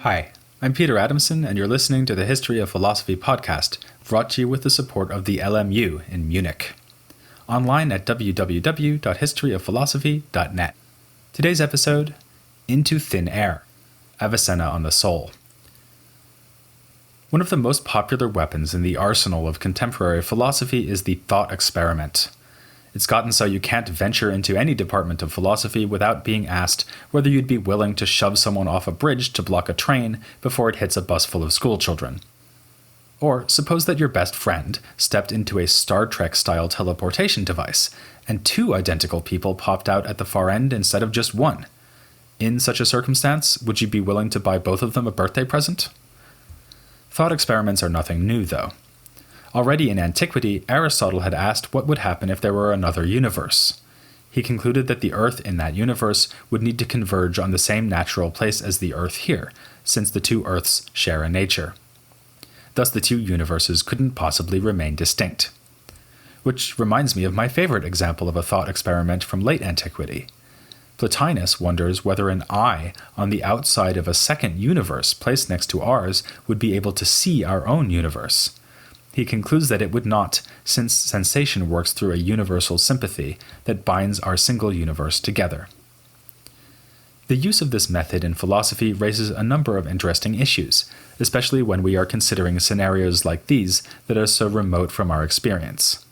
Hi, I'm Peter Adamson, and you're listening to the History of Philosophy podcast, brought to you with the support of the LMU in Munich. Online at www.historyofphilosophy.net. Today's episode, Into Thin Air, Avicenna on the Soul. One of the most popular weapons in the arsenal of contemporary philosophy is the thought experiment. It's gotten so you can't venture into any department of philosophy without being asked whether you'd be willing to shove someone off a bridge to block a train before it hits a bus full of schoolchildren. Or suppose that your best friend stepped into a Star Trek-style teleportation device, and two identical people popped out at the far end instead of just one. In such a circumstance, would you be willing to buy both of them a birthday present? Thought experiments are nothing new, though. Already in antiquity, Aristotle had asked what would happen if there were another universe. He concluded that the Earth in that universe would need to converge on the same natural place as the Earth here, since the two Earths share a nature. Thus the two universes couldn't possibly remain distinct. Which reminds me of my favorite example of a thought experiment from late antiquity. Plotinus wonders whether an eye on the outside of a second universe placed next to ours would be able to see our own universe. He concludes that it would not, since sensation works through a universal sympathy that binds our single universe together. The use of this method in philosophy raises a number of interesting issues, especially when we are considering scenarios like these that are so remote from our experience.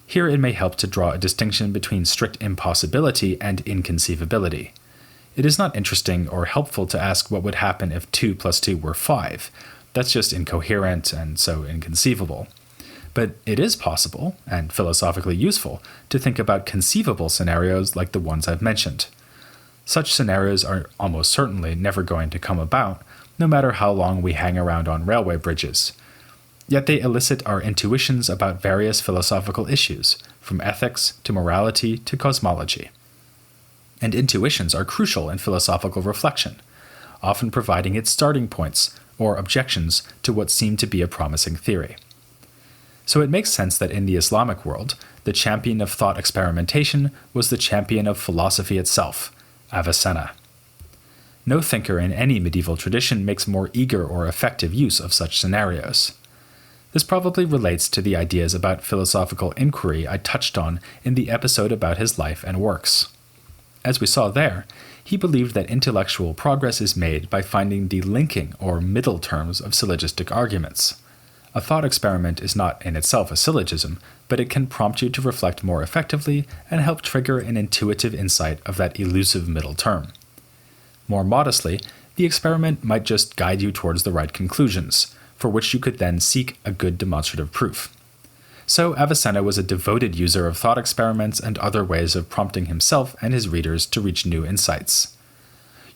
Here it may help to draw a distinction between strict impossibility and inconceivability. It is not interesting or helpful to ask what would happen if 2 plus 2 were 5. That's just incoherent and so inconceivable. But it is possible, and philosophically useful, to think about conceivable scenarios like the ones I've mentioned. Such scenarios are almost certainly never going to come about, no matter how long we hang around on railway bridges. Yet they elicit our intuitions about various philosophical issues, from ethics to morality to cosmology. And intuitions are crucial in philosophical reflection, often providing its starting points or objections to what seemed to be a promising theory. So it makes sense that in the Islamic world, the champion of thought experimentation was the champion of philosophy itself, Avicenna. No thinker in any medieval tradition makes more eager or effective use of such scenarios. This probably relates to the ideas about philosophical inquiry I touched on in the episode about his life and works. As we saw there, he believed that intellectual progress is made by finding the linking or middle terms of syllogistic arguments. A thought experiment is not in itself a syllogism, but it can prompt you to reflect more effectively and help trigger an intuitive insight of that elusive middle term. More modestly, the experiment might just guide you towards the right conclusions, for which you could then seek a good demonstrative proof. So Avicenna was a devoted user of thought experiments and other ways of prompting himself and his readers to reach new insights.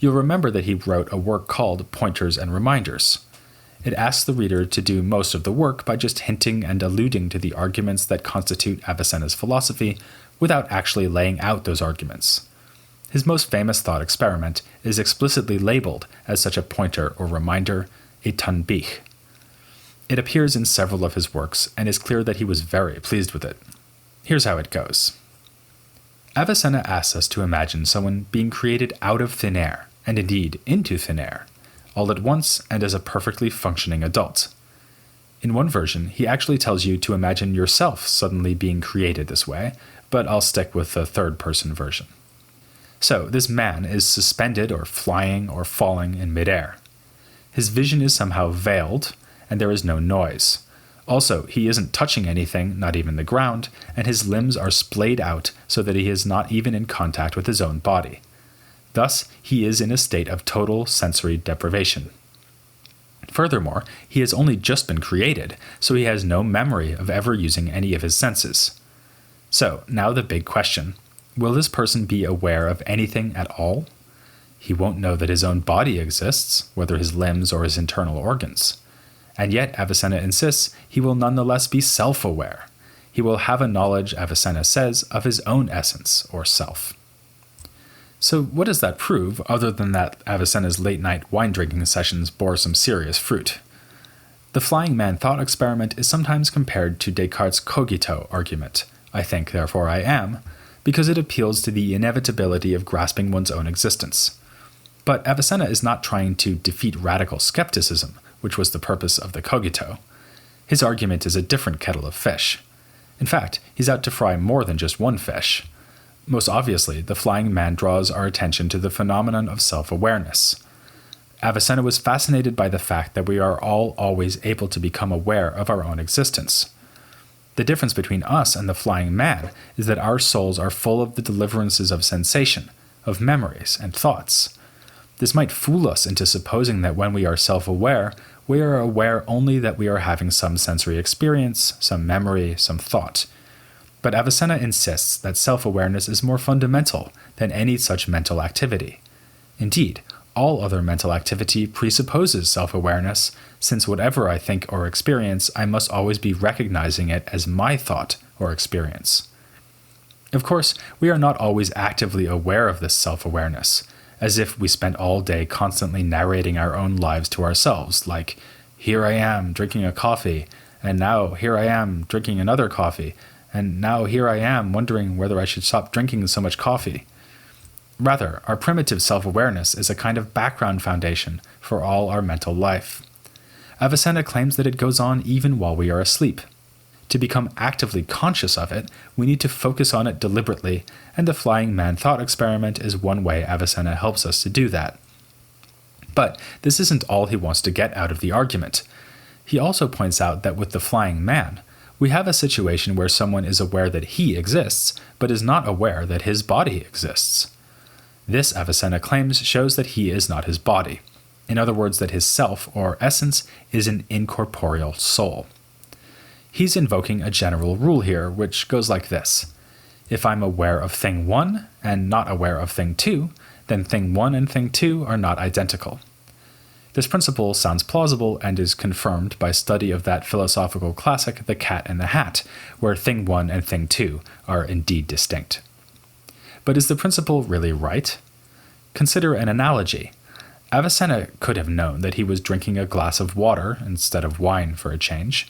You'll remember that he wrote a work called Pointers and Reminders. It asks the reader to do most of the work by just hinting and alluding to the arguments that constitute Avicenna's philosophy without actually laying out those arguments. His most famous thought experiment is explicitly labeled as such a pointer or reminder, a Tanbih. It appears in several of his works, and is clear that he was very pleased with it. Here's how it goes. Avicenna asks us to imagine someone being created out of thin air, and indeed into thin air, all at once and as a perfectly functioning adult. In one version, he actually tells you to imagine yourself suddenly being created this way, but I'll stick with the third-person version. So, this man is suspended or flying or falling in midair. His vision is somehow veiled, and there is no noise. Also, he isn't touching anything, not even the ground, and his limbs are splayed out so that he is not even in contact with his own body. Thus, he is in a state of total sensory deprivation. Furthermore, he has only just been created, so he has no memory of ever using any of his senses. So, now the big question. Will this person be aware of anything at all? He won't know that his own body exists, whether his limbs or his internal organs. And yet, Avicenna insists, he will nonetheless be self-aware. He will have a knowledge, Avicenna says, of his own essence, or self. So what does that prove, other than that Avicenna's late-night wine-drinking sessions bore some serious fruit? The flying man thought experiment is sometimes compared to Descartes' cogito argument, I think, therefore I am, because it appeals to the inevitability of grasping one's own existence. But Avicenna is not trying to defeat radical skepticism, which was the purpose of the cogito. His argument is a different kettle of fish. In fact, he's out to fry more than just one fish. Most obviously, the flying man draws our attention to the phenomenon of self-awareness. Avicenna was fascinated by the fact that we are all always able to become aware of our own existence. The difference between us and the flying man is that our souls are full of the deliverances of sensation, of memories and thoughts. This might fool us into supposing that when we are self-aware, we are aware only that we are having some sensory experience, some memory, some thought. But Avicenna insists that self-awareness is more fundamental than any such mental activity. Indeed, all other mental activity presupposes self-awareness, since whatever I think or experience, I must always be recognizing it as my thought or experience. Of course, we are not always actively aware of this self-awareness, as if we spent all day constantly narrating our own lives to ourselves, like, here I am drinking a coffee, and now here I am drinking another coffee, and now here I am wondering whether I should stop drinking so much coffee. Rather, our primitive self-awareness is a kind of background foundation for all our mental life. Avicenna claims that it goes on even while we are asleep. To become actively conscious of it, we need to focus on it deliberately, and the flying man thought experiment is one way Avicenna helps us to do that. But this isn't all he wants to get out of the argument. He also points out that with the flying man, we have a situation where someone is aware that he exists, but is not aware that his body exists. This, Avicenna claims, shows that he is not his body. In other words, that his self, or essence, is an incorporeal soul. He's invoking a general rule here, which goes like this. If I'm aware of thing 1 and not aware of thing 2, then thing 1 and thing 2 are not identical. This principle sounds plausible and is confirmed by study of that philosophical classic, The Cat in the Hat, where thing 1 and thing 2 are indeed distinct. But is the principle really right? Consider an analogy. Avicenna could have known that he was drinking a glass of water instead of wine for a change,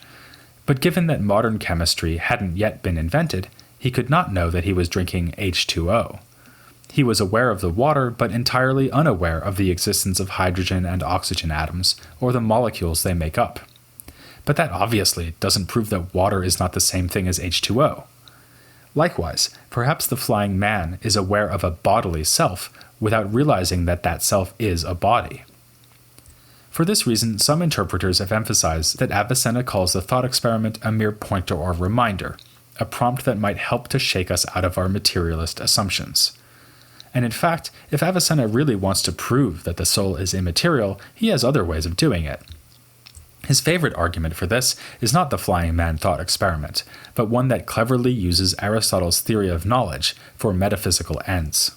but given that modern chemistry hadn't yet been invented, he could not know that he was drinking H2O. He was aware of the water, but entirely unaware of the existence of hydrogen and oxygen atoms, or the molecules they make up. But that obviously doesn't prove that water is not the same thing as H2O. Likewise, perhaps the flying man is aware of a bodily self without realizing that that self is a body. For this reason, some interpreters have emphasized that Avicenna calls the thought experiment a mere pointer or reminder, a prompt that might help to shake us out of our materialist assumptions. And in fact, if Avicenna really wants to prove that the soul is immaterial, he has other ways of doing it. His favorite argument for this is not the flying man thought experiment, but one that cleverly uses Aristotle's theory of knowledge for metaphysical ends.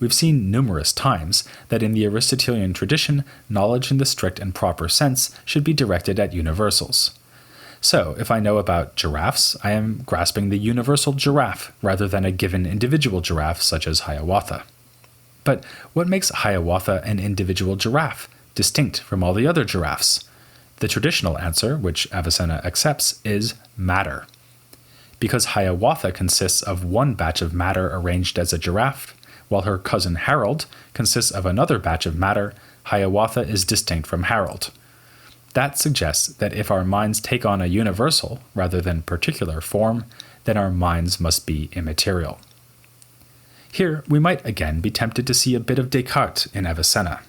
We've seen numerous times that in the Aristotelian tradition, knowledge in the strict and proper sense should be directed at universals. So, if I know about giraffes, I am grasping the universal giraffe rather than a given individual giraffe such as Hiawatha. But what makes Hiawatha an individual giraffe, distinct from all the other giraffes? The traditional answer, which Avicenna accepts, is matter. Because Hiawatha consists of one batch of matter arranged as a giraffe, while her cousin Harold consists of another batch of matter, Hiawatha is distinct from Harold. That suggests that if our minds take on a universal rather than particular form, then our minds must be immaterial. Here, we might again be tempted to see a bit of Descartes in Avicenna.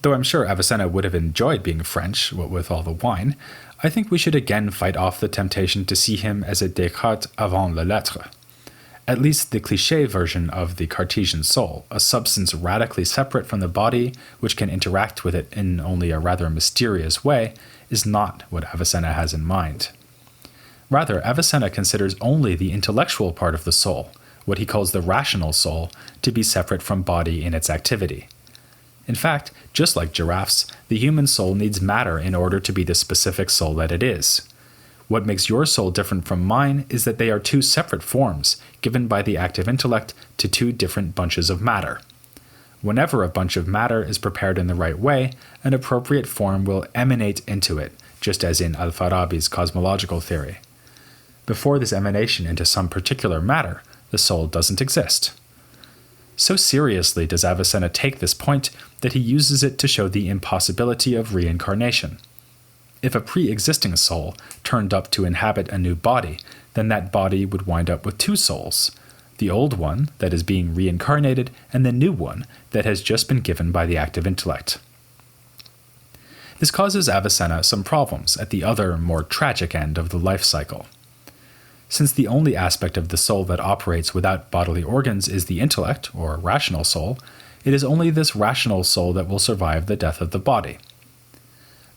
Though I'm sure Avicenna would have enjoyed being French, what with all the wine, I think we should again fight off the temptation to see him as a Descartes avant les lettres. At least the cliché version of the Cartesian soul, a substance radically separate from the body, which can interact with it in only a rather mysterious way, is not what Avicenna has in mind. Rather, Avicenna considers only the intellectual part of the soul, what he calls the rational soul, to be separate from body in its activity. In fact, just like giraffes, the human soul needs matter in order to be the specific soul that it is. What makes your soul different from mine is that they are two separate forms, given by the active intellect to two different bunches of matter. Whenever a bunch of matter is prepared in the right way, an appropriate form will emanate into it, just as in Al-Farabi's cosmological theory. Before this emanation into some particular matter, the soul doesn't exist. So seriously does Avicenna take this point that he uses it to show the impossibility of reincarnation. If a pre-existing soul turned up to inhabit a new body, then that body would wind up with two souls, the old one that is being reincarnated and the new one that has just been given by the active intellect. This causes Avicenna some problems at the other, more tragic end of the life cycle. Since the only aspect of the soul that operates without bodily organs is the intellect, or rational soul, it is only this rational soul that will survive the death of the body.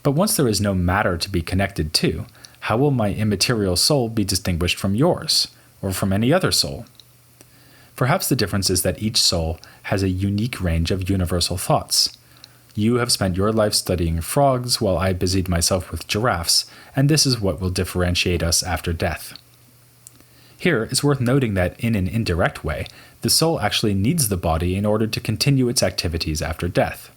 But once there is no matter to be connected to, how will my immaterial soul be distinguished from yours, or from any other soul? Perhaps the difference is that each soul has a unique range of universal thoughts. You have spent your life studying frogs while I busied myself with giraffes, and this is what will differentiate us after death. Here, it's worth noting that in an indirect way, the soul actually needs the body in order to continue its activities after death.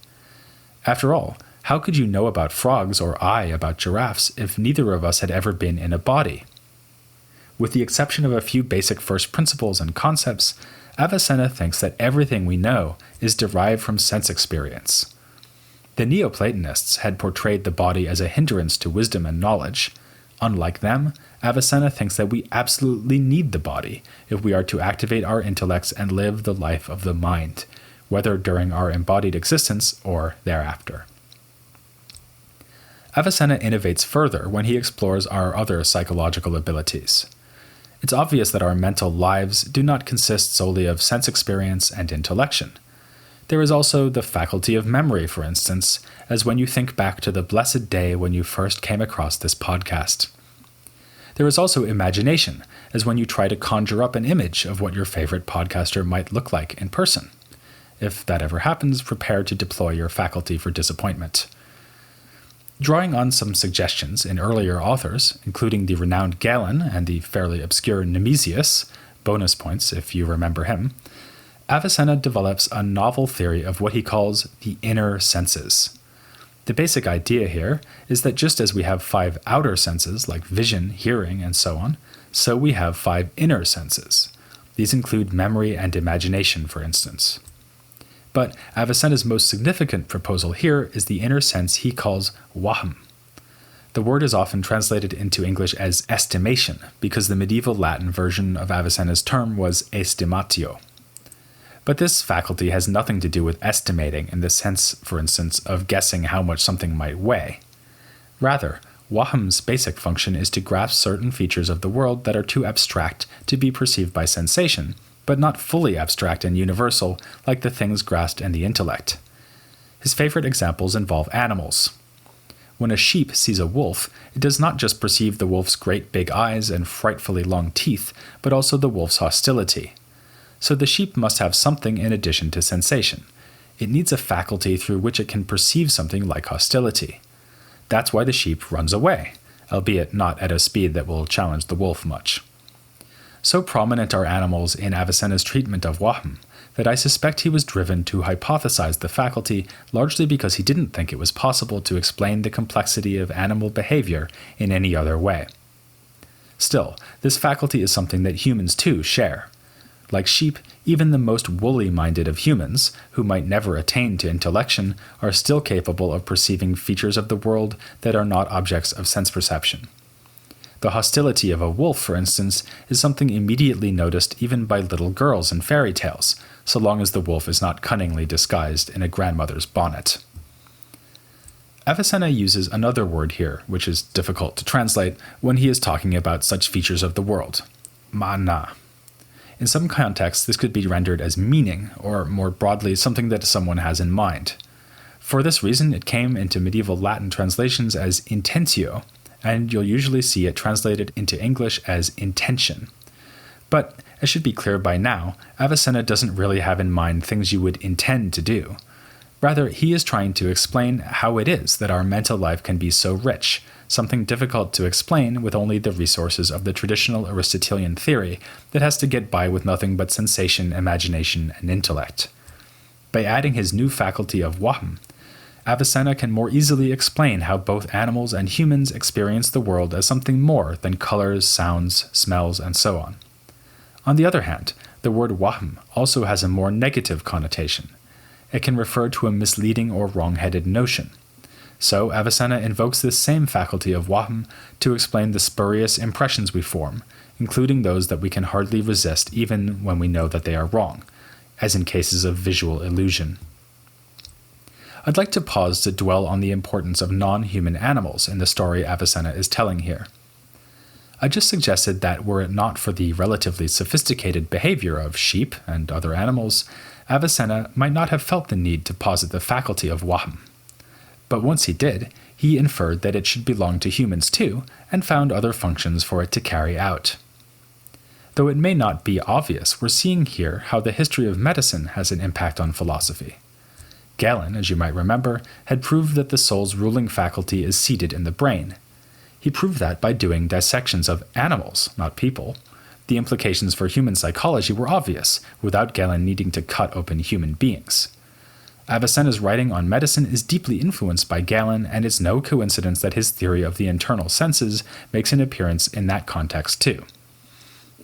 After all, how could you know about frogs or I about giraffes if neither of us had ever been in a body? With the exception of a few basic first principles and concepts, Avicenna thinks that everything we know is derived from sense experience. The Neoplatonists had portrayed the body as a hindrance to wisdom and knowledge. Unlike them, Avicenna thinks that we absolutely need the body if we are to activate our intellects and live the life of the mind, whether during our embodied existence or thereafter. Avicenna innovates further when he explores our other psychological abilities. It's obvious that our mental lives do not consist solely of sense experience and intellection. There is also the faculty of memory, for instance, as when you think back to the blessed day when you first came across this podcast. There is also imagination, as when you try to conjure up an image of what your favorite podcaster might look like in person. If that ever happens, prepare to deploy your faculty for disappointment. Drawing on some suggestions in earlier authors, including the renowned Galen and the fairly obscure Nemesius, bonus points if you remember him, Avicenna develops a novel theory of what he calls the inner senses. The basic idea here is that just as we have 5 outer senses like vision, hearing, and so on, so we have 5 inner senses. These include memory and imagination, for instance. But Avicenna's most significant proposal here is the inner sense he calls wahm. The word is often translated into English as estimation, because the medieval Latin version of Avicenna's term was estimatio. But this faculty has nothing to do with estimating in the sense, for instance, of guessing how much something might weigh. Rather, wahm's basic function is to grasp certain features of the world that are too abstract to be perceived by sensation, but not fully abstract and universal like the things grasped in the intellect. His favorite examples involve animals. When a sheep sees a wolf, it does not just perceive the wolf's great big eyes and frightfully long teeth, but also the wolf's hostility. So the sheep must have something in addition to sensation. It needs a faculty through which it can perceive something like hostility. That's why the sheep runs away, albeit not at a speed that will challenge the wolf much. So prominent are animals in Avicenna's treatment of wahm that I suspect he was driven to hypothesize the faculty largely because he didn't think it was possible to explain the complexity of animal behavior in any other way. Still, this faculty is something that humans too share. Like sheep, even the most woolly-minded of humans, who might never attain to intellection, are still capable of perceiving features of the world that are not objects of sense perception. The hostility of a wolf, for instance, is something immediately noticed even by little girls in fairy tales, so long as the wolf is not cunningly disguised in a grandmother's bonnet. Avicenna uses another word here, which is difficult to translate, when he is talking about such features of the world: ma'na. In some contexts, this could be rendered as meaning, or more broadly, something that someone has in mind. For this reason, it came into medieval Latin translations as intentio, and you'll usually see it translated into English as intention. But, as should be clear by now, Avicenna doesn't really have in mind things you would intend to do. Rather, he is trying to explain how it is that our mental life can be so rich, something difficult to explain with only the resources of the traditional Aristotelian theory that has to get by with nothing but sensation, imagination, and intellect. By adding his new faculty of wahm, Avicenna can more easily explain how both animals and humans experience the world as something more than colors, sounds, smells, and so on. On the other hand, The word wahm also has a more negative connotation. It can refer to a misleading or wrong-headed notion. So Avicenna invokes this same faculty of wahm to explain the spurious impressions we form, including those that we can hardly resist even when we know that they are wrong, as in cases of visual illusion. I'd like to pause to dwell on the importance of non-human animals in the story Avicenna is telling here. I just suggested that were it not for the relatively sophisticated behavior of sheep and other animals, Avicenna might not have felt the need to posit the faculty of wahm. But once he did, he inferred that it should belong to humans too, and found other functions for it to carry out. Though it may not be obvious, we're seeing here how the history of medicine has an impact on philosophy. Galen, as you might remember, had proved that the soul's ruling faculty is seated in the brain. He proved that by doing dissections of animals, not people. The implications for human psychology were obvious, without Galen needing to cut open human beings. Avicenna's writing on medicine is deeply influenced by Galen, and it's no coincidence that his theory of the internal senses makes an appearance in that context too.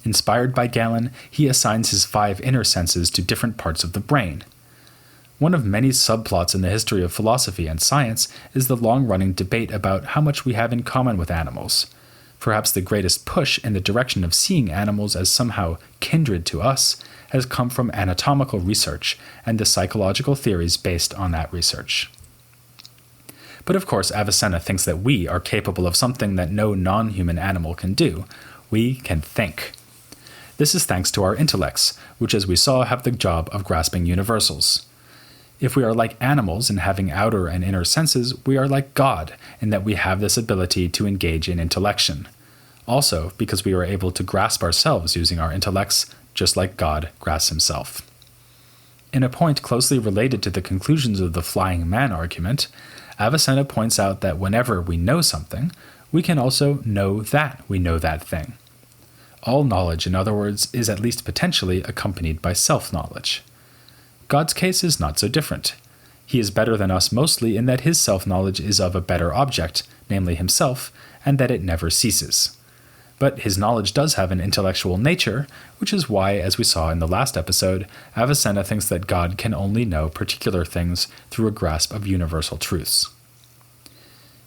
Inspired by Galen, he assigns his 5 inner senses to different parts of the brain. One of many subplots in the history of philosophy and science is the long-running debate about how much we have in common with animals. Perhaps the greatest push in the direction of seeing animals as somehow kindred to us has come from anatomical research and the psychological theories based on that research. But of course, Avicenna thinks that we are capable of something that no non-human animal can do. We can think. This is thanks to our intellects, which as we saw have the job of grasping universals. If we are like animals in having outer and inner senses, we are like God in that we have this ability to engage in intellection. Also, because we are able to grasp ourselves using our intellects, just like God grasps himself. In a point closely related to the conclusions of the flying man argument, Avicenna points out that whenever we know something, we can also know that we know that thing. All knowledge, in other words, is at least potentially accompanied by self-knowledge. God's case is not so different. He is better than us mostly in that his self-knowledge is of a better object, namely himself, and that it never ceases. But his knowledge does have an intellectual nature, which is why, as we saw in the last episode, Avicenna thinks that God can only know particular things through a grasp of universal truths.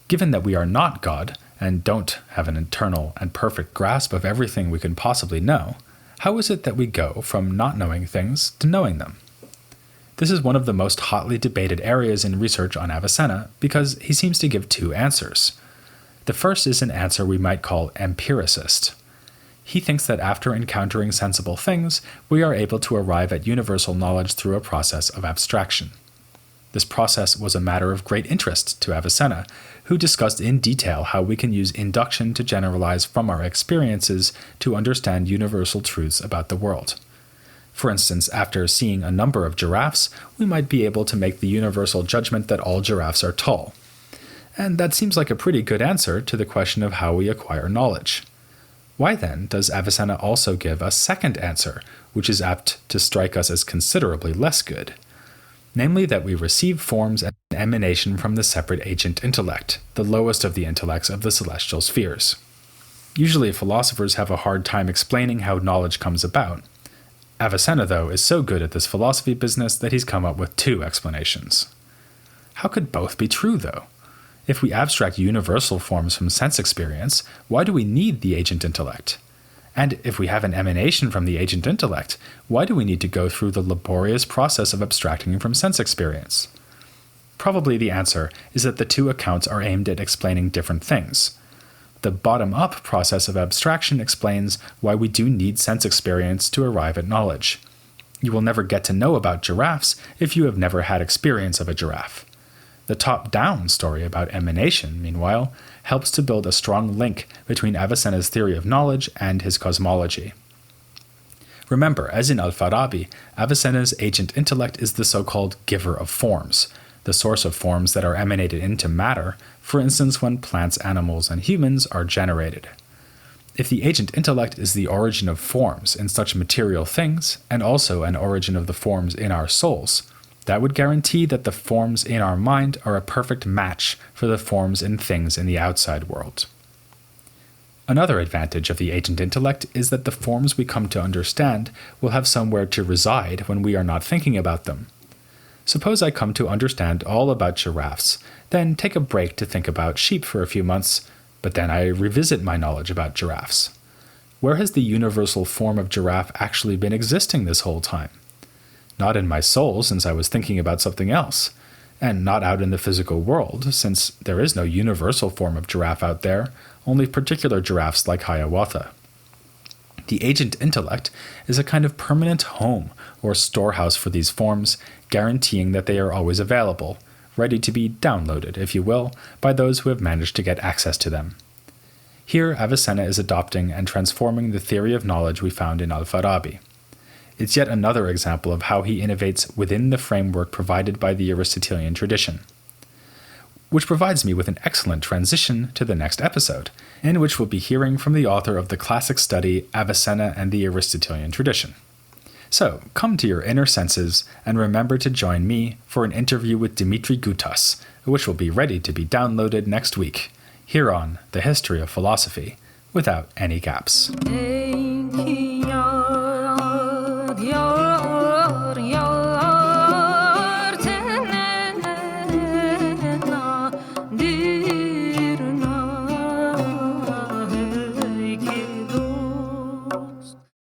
Given that we are not God, and don't have an internal and perfect grasp of everything we can possibly know, how is it that we go from not knowing things to knowing them? This is one of the most hotly debated areas in research on Avicenna because he seems to give 2 answers. The first is an answer we might call empiricist. He thinks that after encountering sensible things, we are able to arrive at universal knowledge through a process of abstraction. This process was a matter of great interest to Avicenna, who discussed in detail how we can use induction to generalize from our experiences to understand universal truths about the world. For instance, after seeing a number of giraffes, we might be able to make the universal judgment that all giraffes are tall. And that seems like a pretty good answer to the question of how we acquire knowledge. Why then does Avicenna also give a second answer, which is apt to strike us as considerably less good? Namely that we receive forms as an emanation from the separate agent intellect, the lowest of the intellects of the celestial spheres. Usually philosophers have a hard time explaining how knowledge comes about. Avicenna, though, is so good at this philosophy business that he's come up with 2 explanations. How could both be true, though? If we abstract universal forms from sense experience, why do we need the agent intellect? And if we have an emanation from the agent intellect, why do we need to go through the laborious process of abstracting from sense experience? Probably the answer is that the 2 accounts are aimed at explaining different things. The bottom-up process of abstraction explains why we do need sense experience to arrive at knowledge. You will never get to know about giraffes if you have never had experience of a giraffe. The top-down story about emanation, meanwhile, helps to build a strong link between Avicenna's theory of knowledge and his cosmology. Remember, as in Al-Farabi, Avicenna's agent intellect is the so-called giver of forms, the source of forms that are emanated into matter, for instance when plants, animals, and humans are generated. If the agent intellect is the origin of forms in such material things, and also an origin of the forms in our souls, that would guarantee that the forms in our mind are a perfect match for the forms in things in the outside world. Another advantage of the agent intellect is that the forms we come to understand will have somewhere to reside when we are not thinking about them. Suppose I come to understand all about giraffes, then take a break to think about sheep for a few months, but then I revisit my knowledge about giraffes. Where has the universal form of giraffe actually been existing this whole time? Not in my soul, since I was thinking about something else, and not out in the physical world, since there is no universal form of giraffe out there, only particular giraffes like Hiawatha. The agent intellect is a kind of permanent home or storehouse for these forms, guaranteeing that they are always available, ready to be downloaded, if you will, by those who have managed to get access to them. Here, Avicenna is adopting and transforming the theory of knowledge we found in Al-Farabi. It's yet another example of how he innovates within the framework provided by the Aristotelian tradition. Which provides me with an excellent transition to the next episode, in which we'll be hearing from the author of the classic study Avicenna and the Aristotelian tradition. So, come to your inner senses and remember to join me for an interview with Dimitri Gutas, which will be ready to be downloaded next week, here on The History of Philosophy, without any gaps.